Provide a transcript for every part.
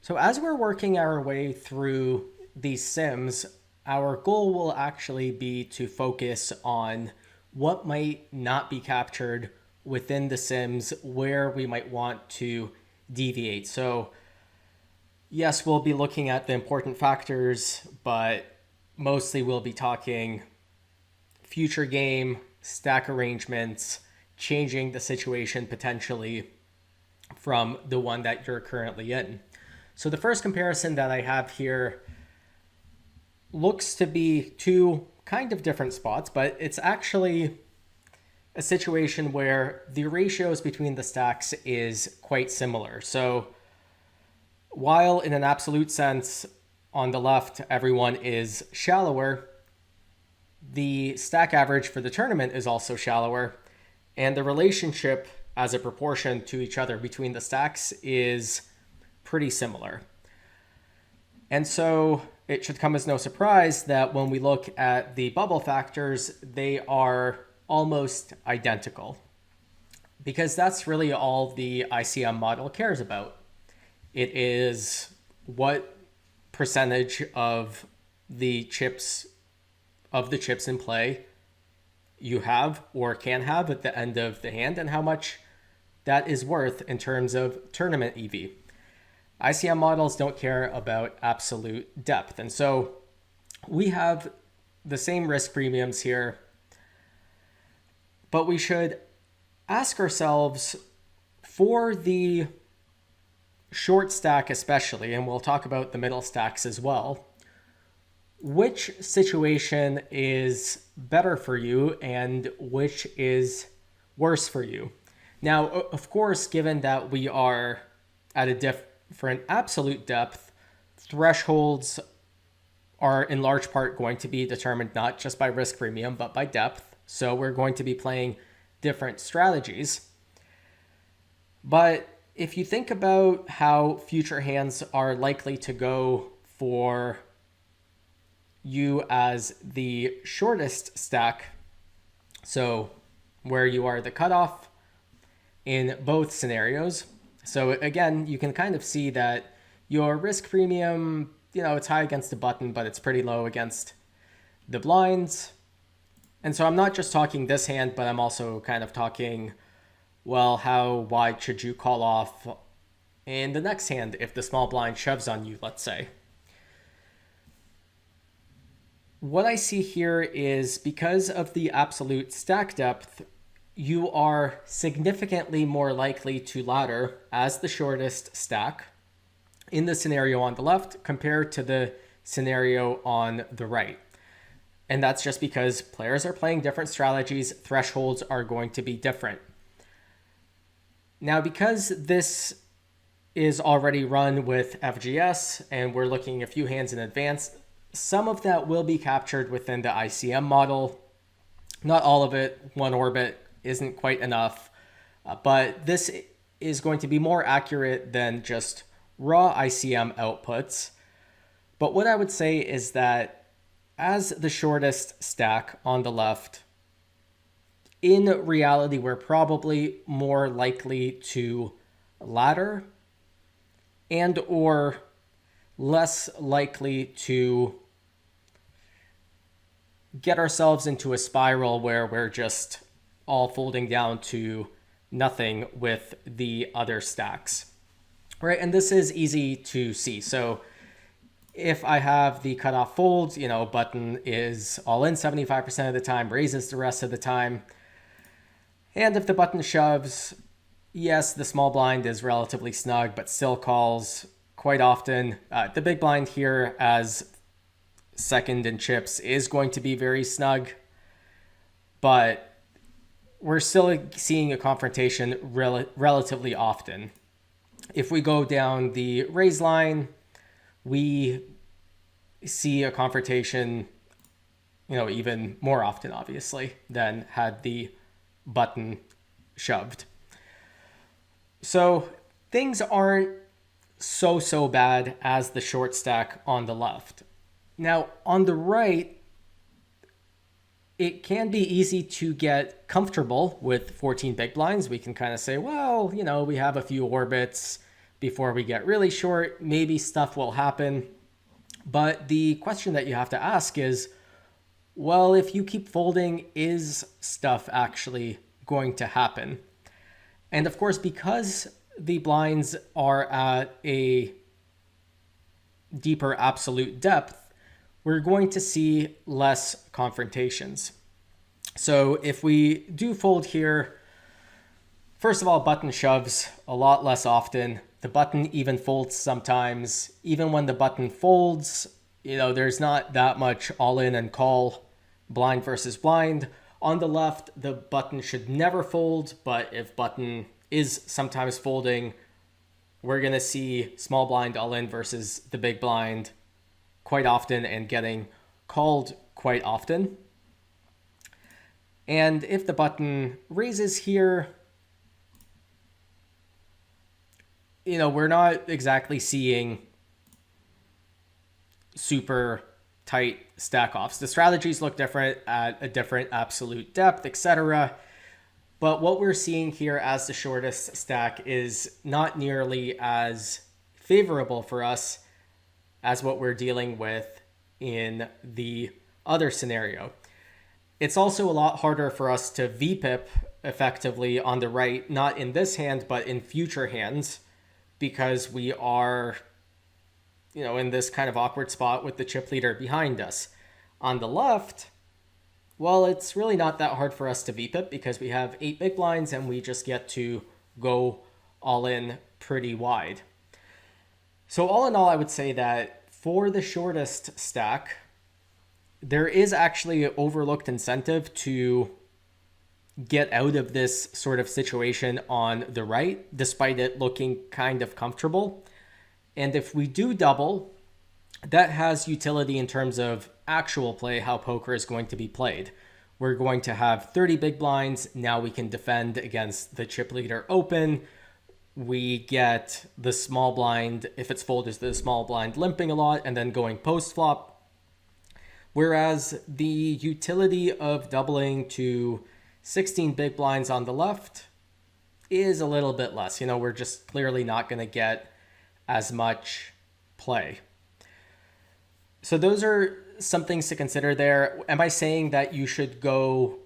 So as we're working our way through these sims, our goal will actually be to focus on what might not be captured within the sims, where we might want to deviate. So yes, we'll be looking at the important factors, but mostly we'll be talking future game, stack arrangements, changing the situation potentially from the one that you're currently in. So the first comparison that I have here looks to be two kind of different spots, but it's actually a situation where the ratios between the stacks is quite similar. So while in an absolute sense, on the left, everyone is shallower, the stack average for the tournament is also shallower, and the relationship as a proportion to each other between the stacks is pretty similar. And so it should come as no surprise that when we look at the bubble factors, they are almost identical, because that's really all the ICM model cares about. It is what percentage of the chips in play you have or can have at the end of the hand, and how much that is worth in terms of tournament EV. ICM models don't care about absolute depth. And so we have the same risk premiums here, but we should ask ourselves, for the short stack especially, and we'll talk about the middle stacks as well, which situation is better for you and which is worse for you? Now, of course, given that we are at a different absolute depth, thresholds are in large part going to be determined not just by risk premium, but by depth. So we're going to be playing different strategies. But if you think about how future hands are likely to go for you as the shortest stack, so where you are the cutoff in both scenarios. So again, you can kind of see that your risk premium, it's high against the button, but it's pretty low against the blinds. And so I'm not just talking this hand, but I'm also kind of talking, well, how wide should you call off in the next hand if the small blind shoves on you, let's say. What I see here is, because of the absolute stack depth, you are significantly more likely to ladder as the shortest stack in the scenario on the left compared to the scenario on the right. And that's just because players are playing different strategies, thresholds are going to be different. Now, because this is already run with FGS and we're looking a few hands in advance, some of that will be captured within the ICM model. Not all of it. One orbit isn't quite enough, but this is going to be more accurate than just raw ICM outputs. But what I would say is that as the shortest stack on the left, in reality, we're probably more likely to ladder and or less likely to get ourselves into a spiral where we're just all folding down to nothing with the other stacks, right? And this is easy to see. So if I have the cutoff folds, button is all in 75% of the time, raises the rest of the time. And if the button shoves, yes, the small blind is relatively snug, but still calls quite often. The big blind here, as second in chips, is going to be very snug, but we're still seeing a confrontation relatively often. If we go down the raise line, we see a confrontation, even more often, obviously, than had the button shoved. So things aren't so bad as the short stack on the left. Now, on the right, it can be easy to get comfortable with 14 big blinds. We can kind of say, well, we have a few orbits before we get really short. Maybe stuff will happen. But the question that you have to ask is, well, if you keep folding, is stuff actually going to happen? And of course, because the blinds are at a deeper absolute depth, we're going to see less confrontations. So if we do fold here, first of all, button shoves a lot less often. The button even folds sometimes. Even when the button folds, there's not that much all in and call, blind versus blind. On the left, the button should never fold, but if button is sometimes folding, we're going to see small blind all in versus the big blind quite often and getting called quite often. And if the button raises here, we're not exactly seeing super tight stack offs. The strategies look different at a different absolute depth, etc. But what we're seeing here as the shortest stack is not nearly as favorable for us as what we're dealing with in the other scenario. It's also a lot harder for us to VPIP effectively on the right, not in this hand, but in future hands, because we are, in this kind of awkward spot with the chip leader behind us. On the left, well, it's really not that hard for us to VPIP because we have 8 big blinds and we just get to go all in pretty wide. So all in all, I would say that for the shortest stack, there is actually an overlooked incentive to get out of this sort of situation on the right, despite it looking kind of comfortable. And if we do double, that has utility in terms of actual play, how poker is going to be played. We're going to have 30 big blinds. Now we can defend against the chip leader open. We get the small blind, if it's folded, the small blind limping a lot and then going post flop. Whereas the utility of doubling to 16 big blinds on the left is a little bit less. We're just clearly not going to get as much play. So those are some things to consider there. Am I saying that you should go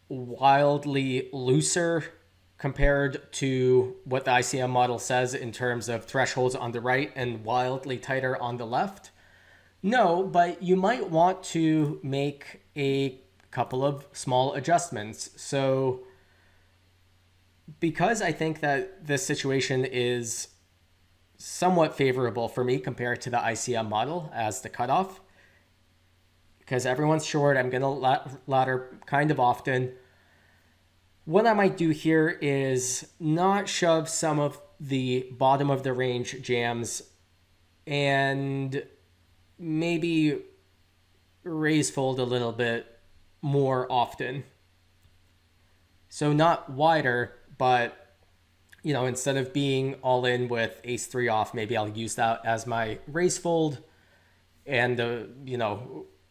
wildly looser compared to what the ICM model says in terms of thresholds on the right and wildly tighter on the left? No, but you might want to make a couple of small adjustments. So because I think that this situation is somewhat favorable for me compared to the ICM model as the cutoff, because everyone's short, I'm going to ladder kind of often. What I might do here is not shove some of the bottom of the range jams and maybe raise fold a little bit more often. So not wider, but instead of being all in with ace 3 off, maybe I'll use that as my raise fold and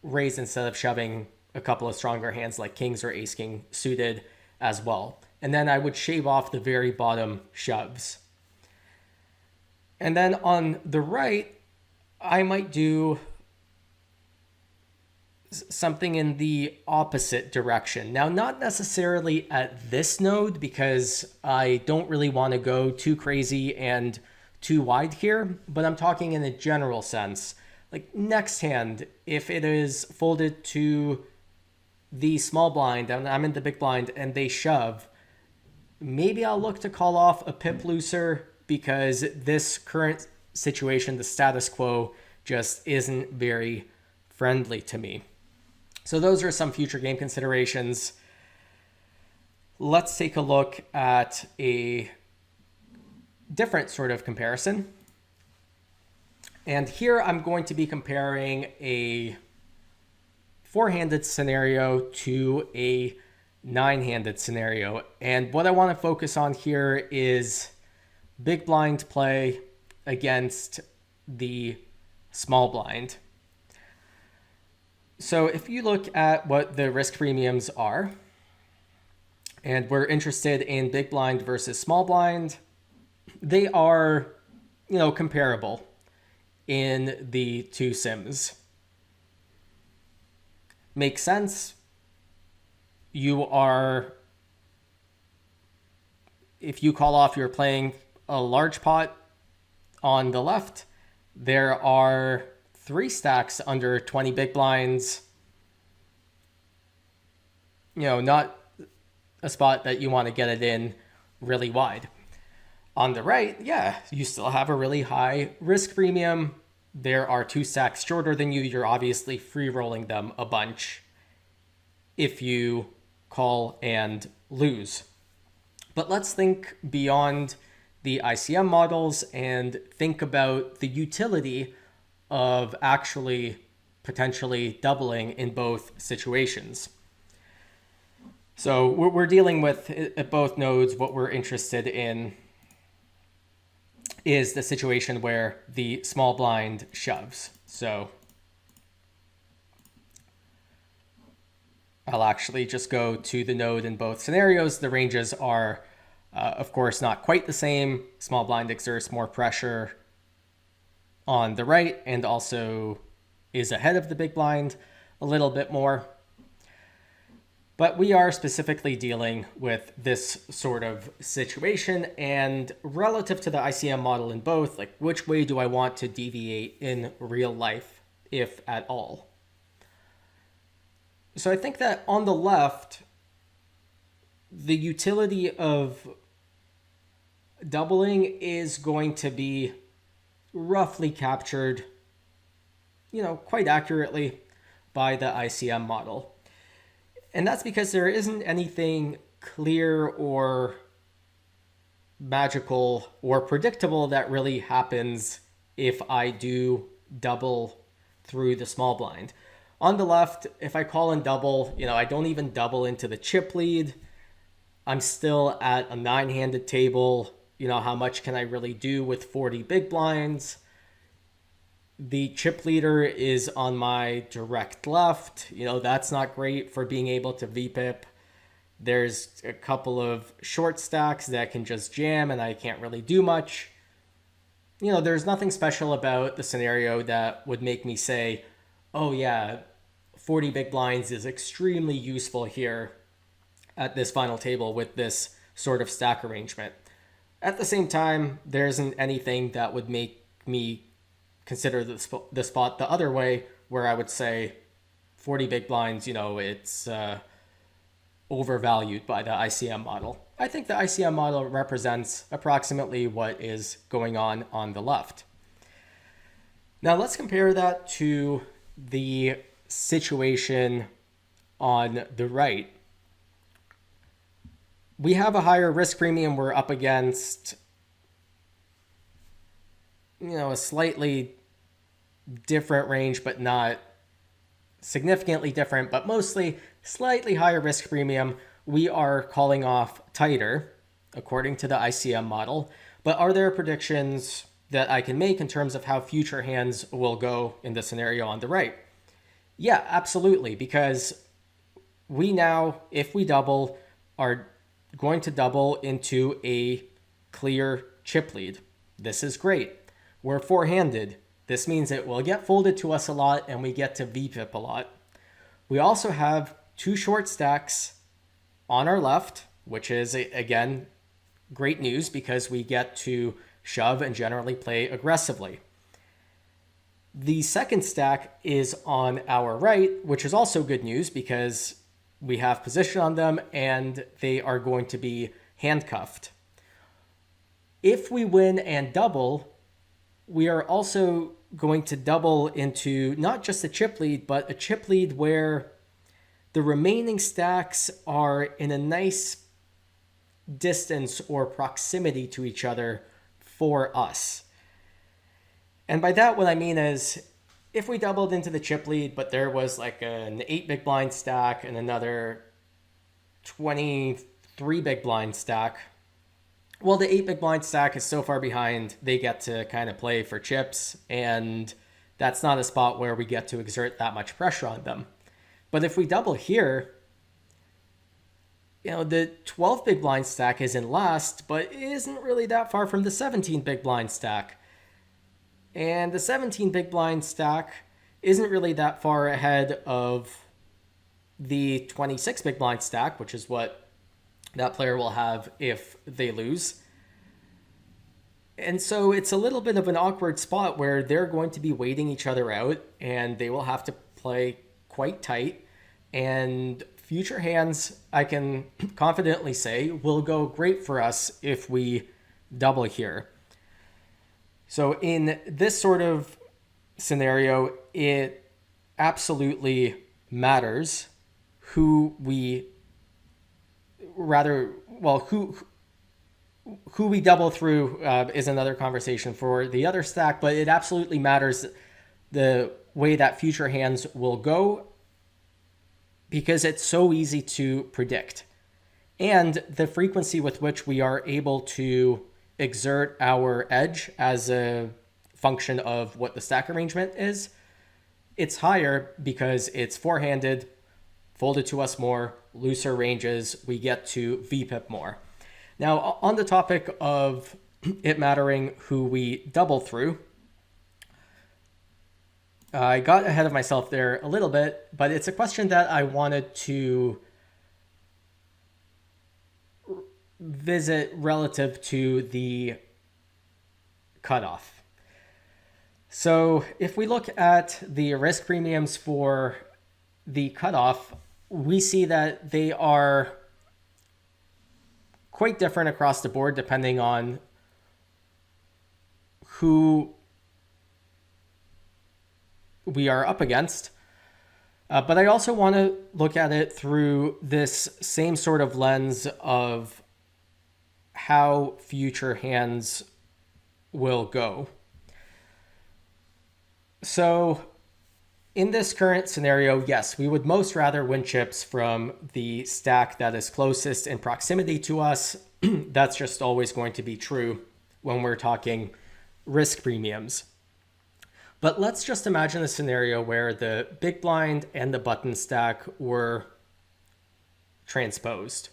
raise instead of shoving a couple of stronger hands like kings or ace king suited as well. And then I would shave off the very bottom shoves. And then on the right, I might do something in the opposite direction. Now, not necessarily at this node, because I don't really want to go too crazy and too wide here, but I'm talking in a general sense. Like next hand, if it is folded to the small blind and I'm in the big blind and they shove, maybe I'll look to call off a pip looser because this current situation, the status quo, just isn't very friendly to me. So those are some future game considerations. Let's take a look at a different sort of comparison. And here I'm going to be comparing a 4-handed scenario to a 9-handed scenario. And what I want to focus on here is big blind play against the small blind. So if you look at what the risk premiums are, and we're interested in big blind versus small blind, they are comparable in the two sims. Makes sense. You are, if you call off, you're playing a large pot on the left. There are 3 stacks under 20 big blinds. Not a spot that you want to get it in really wide. On the right, yeah, you still have a really high risk premium. There are 2 stacks shorter than you. You're obviously free rolling them a bunch if you call and lose. But let's think beyond the ICM models and think about the utility of actually potentially doubling in both situations. So we're dealing with, at both nodes, what we're interested in is the situation where the small blind shoves. So I'll actually just go to the node in both scenarios. The ranges are, of course, not quite the same. Small blind exerts more pressure on the right and also is ahead of the big blind a little bit more. But we are specifically dealing with this sort of situation, and relative to the ICM model in both, like, which way do I want to deviate in real life, if at all? So I think that on the left, the utility of doubling is going to be roughly captured, quite accurately by the ICM model. And that's because there isn't anything clear or magical or predictable that really happens if I do double through the small blind. On the left, if I call and double, I don't even double into the chip lead. I'm still at a 9-handed table. How much can I really do with 40 big blinds? The chip leader is on my direct left. That's not great for being able to VPIP. There's a couple of short stacks that can just jam and I can't really do much. There's nothing special about the scenario that would make me say, oh yeah, 40 big blinds is extremely useful here at this final table with this sort of stack arrangement. At the same time, there isn't anything that would make me consider the spot the other way, where I would say 40 big blinds, it's overvalued by the ICM model. I think the ICM model represents approximately what is going on the left. Now let's compare that to the situation on the right. We have a higher risk premium. We're up against, a slightly different range, but not significantly different, but mostly slightly higher risk premium. We are calling off tighter, according to the ICM model. But are there predictions that I can make in terms of how future hands will go in the scenario on the right? Yeah, absolutely, because we now, if we double, are going to double into a clear chip lead. This is great. We're 4-handed. This means it will get folded to us a lot and we get to VPIP a lot. We also have 2 short stacks on our left, which is, again, great news because we get to shove and generally play aggressively. The second stack is on our right, which is also good news because we have position on them and they are going to be handcuffed. If we win and double, we are also going to double into not just a chip lead, but a chip lead where the remaining stacks are in a nice distance or proximity to each other for us. And by that, what I mean is, if we doubled into the chip lead, but there was like an 8 big blind stack and another 23 big blind stack, well, the 8 big blind stack is so far behind, they get to kind of play for chips, and that's not a spot where we get to exert that much pressure on them. But if we double here, the 12 big blind stack is in last, but isn't really that far from the 17 big blind stack. And the 17 big blind stack isn't really that far ahead of the 26 big blind stack, which is what that player will have if they lose. And so it's a little bit of an awkward spot where they're going to be waiting each other out and they will have to play quite tight. And future hands, I can confidently say, will go great for us if we double here. So in this sort of scenario, it absolutely matters who we who we double through is another conversation for the other stack, but it absolutely matters the way that future hands will go because it's so easy to predict. And the frequency with which we are able to exert our edge as a function of what the stack arrangement is, it's higher because it's four-handed, folded to us more, looser ranges, we get to VPIP more. Now, on the topic of it mattering who we double through, I got ahead of myself there a little bit, but it's a question that I wanted to visit relative to the cutoff. So if we look at the risk premiums for the cutoff, we see that they are quite different across the board depending on who we are up against. But I also want to look at it through this same sort of lens of how future hands will go. So in this current scenario, yes, we would most rather win chips from the stack that is closest in proximity to us. That's just always going to be true when we're talking risk premiums. But let's just imagine a scenario where the big blind and the button stack were transposed.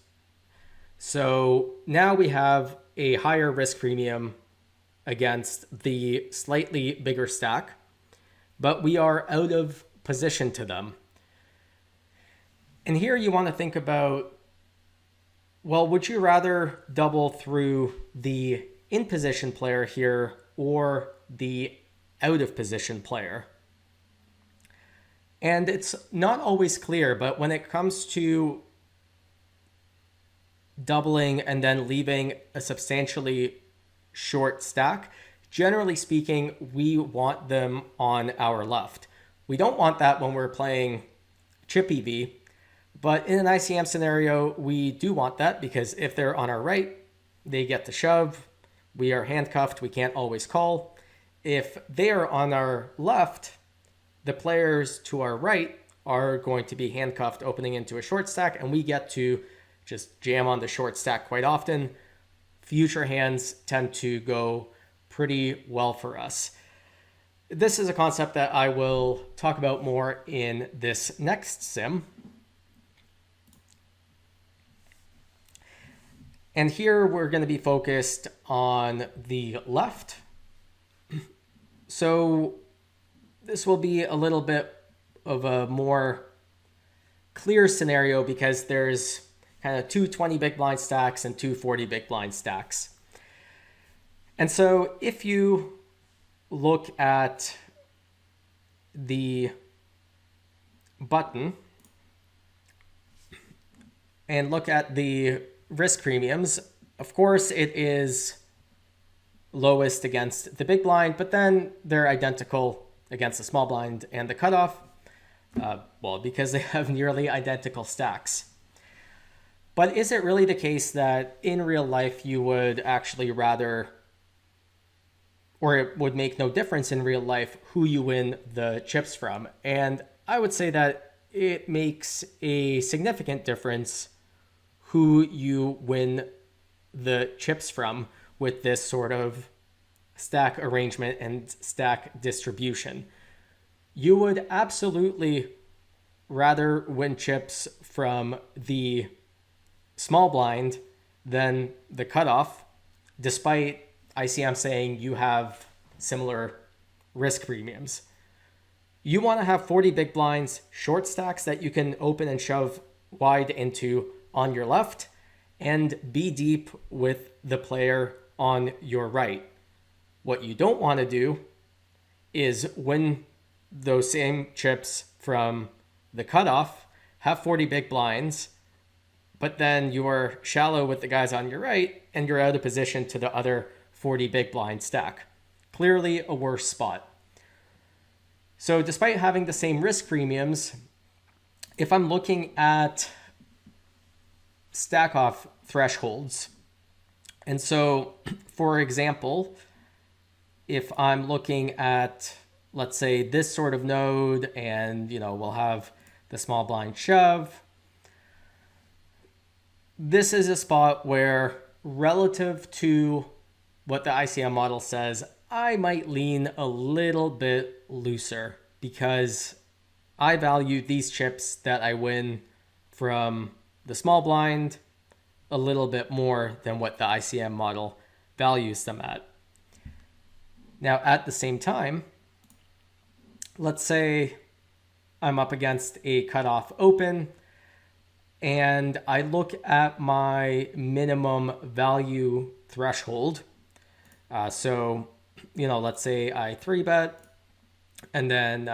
So now we have a higher risk premium against the slightly bigger stack, but we are out of position to them. And here you want to think about, well, would you rather double through the in position player here or the out of position player? And it's not always clear, but when it comes to doubling and then leaving a substantially short stack, generally speaking, we want them on our left. We don't want that when we're playing chip EV, but in an ICM scenario, we do want that because if they're on our right, they get to shove. We are handcuffed. We can't always call. If they are on our left, the players to our right are going to be handcuffed opening into a short stack, and we get to just jam on the short stack quite often. Future hands tend to go pretty well for us. This is a concept that I will talk about more in this next sim. And here we're going to be focused on the left. So this will be a little bit of a more clear scenario because there's kind of two 20 big blind stacks and two 40 big blind stacks. And so if you look at the button and look at the risk premiums, of course it is lowest against the big blind, but then they're identical against the small blind and the cutoff, well, because they have nearly identical stacks. But is it really the case that in real life you would actually rather, or it would make no difference in real life who you win the chips from? And I would say that it makes a significant difference who you win the chips from with this sort of stack arrangement and stack distribution. You would absolutely rather win chips from the small blind than the cutoff, despite ICM saying you have similar risk premiums. You want to have 40 big blinds, short stacks that you can open and shove wide into on your left, and be deep with the player on your right. What you don't want to do is win those same chips from the cutoff, have 40 big blinds, but then you're shallow with the guys on your right and you're out of position to the other 40 big blind stack. Clearly a worse spot. So despite having the same risk premiums, if I'm looking at stack off thresholds, and so for example, if I'm looking at, let's say, this sort of node, and we'll have the small blind shove, this is a spot where relative to what the ICM model says, I might lean a little bit looser because I value these chips that I win from the small blind a little bit more than what the ICM model values them at. Now, at the same time, let's say I'm up against a cutoff open and I look at my minimum value threshold. So, let's say I 3-bet and then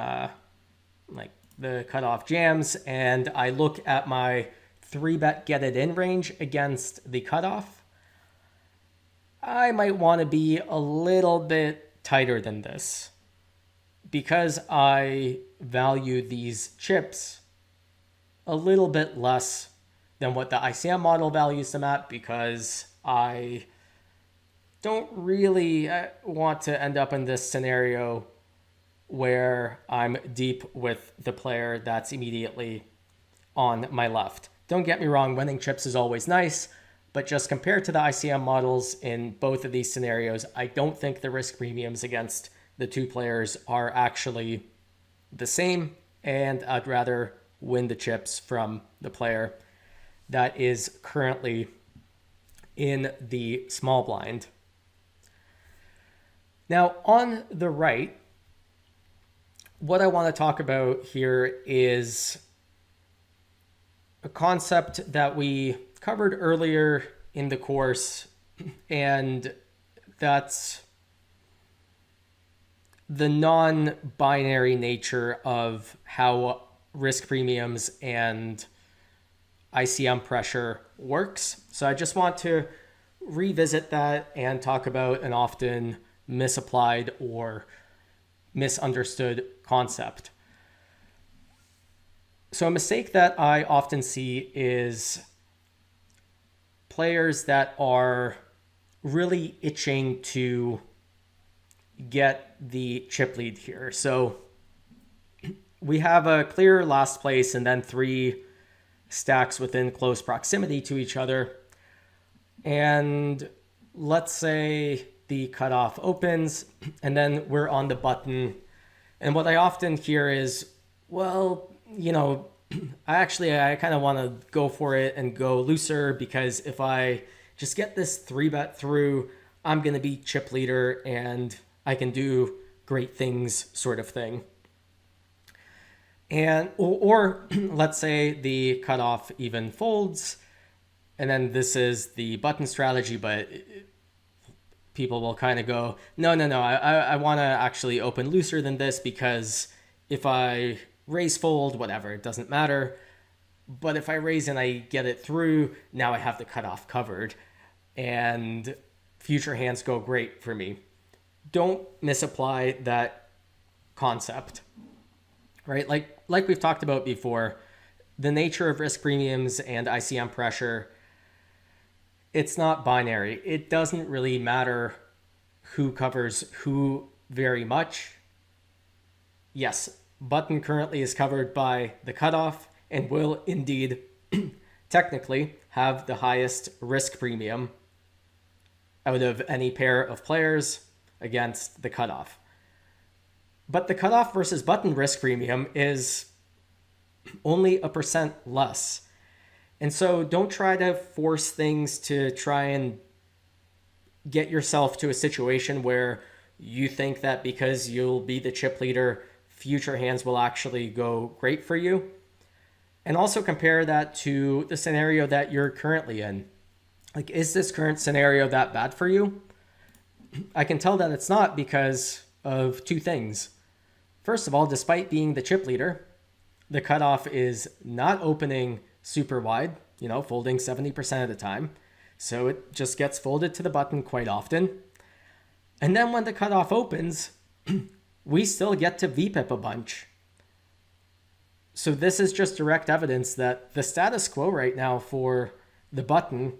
like the cutoff jams, and I look at my 3-bet get it in range against the cutoff. I might want to be a little bit tighter than this because I value these chips a little bit less than what the ICM model values them at, because I don't really want to end up in this scenario where I'm deep with the player that's immediately on my left. Don't get me wrong, winning chips is always nice, but just compared to the ICM models in both of these scenarios, I don't think the risk premiums against the two players are actually the same, and I'd rather win the chips from the player that is currently in the small blind. Now, on the right, what I want to talk about here is a concept that we covered earlier in the course, and that's the non-binary nature of how risk premiums and ICM pressure works. So I just want to revisit that and talk about an often misapplied or misunderstood concept. So a mistake that I often see is players that are really itching to get the chip lead here. So we have a clear last place and then 3 stacks within close proximity to each other. And let's say the cutoff opens and then we're on the button. And what I often hear is, well, I kind of want to go for it and go looser, because if I just get this 3-bet through, I'm going to be chip leader and I can do great things, sort of thing. And or let's say the cutoff even folds, and then this is the button strategy, but people will kind of go, no, I want to actually open looser than this, because if I raise fold, whatever, it doesn't matter. But if I raise and I get it through, now I have the cutoff covered and future hands go great for me. Don't misapply that concept, right? Like we've talked about before, the nature of risk premiums and ICM pressure, it's not binary. It doesn't really matter who covers who very much. Yes, button currently is covered by the cutoff and will indeed technically have the highest risk premium out of any pair of players against the cutoff. But the cutoff versus button risk premium is only 1% less. And so don't try to force things to try and get yourself to a situation where You think that because you'll be the chip leader, future hands will actually go great for you. And also compare that to the scenario that you're currently in. Like, is this current scenario that bad for you? I can tell that it's not because of two things. First of all, despite being the chip leader, the cutoff is not opening super wide, folding 70% of the time. So it just gets folded to the button quite often. And then when the cutoff opens, we still get to VPIP a bunch. So this is just direct evidence that the status quo right now for the button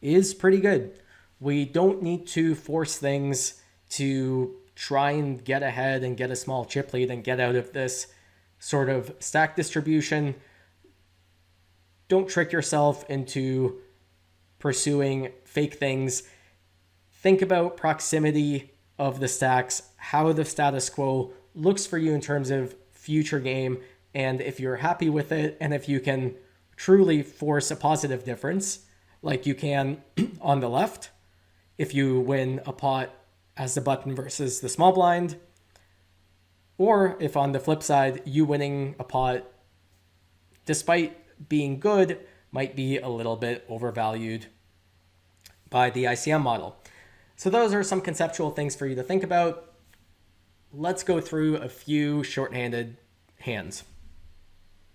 is pretty good. We don't need to force things to try and get ahead and get a small chip lead and get out of this sort of stack distribution. Don't trick yourself into pursuing fake things. Think about proximity of the stacks, how the status quo looks for you in terms of future game, and if you're happy with it, and if you can truly force a positive difference, like you can on the left, if you win a pot as the button versus the small blind, or if on the flip side, you winning a pot, despite being good, might be a little bit overvalued by the ICM model. So those are some conceptual things for you to think about. Let's go through a few shorthanded hands.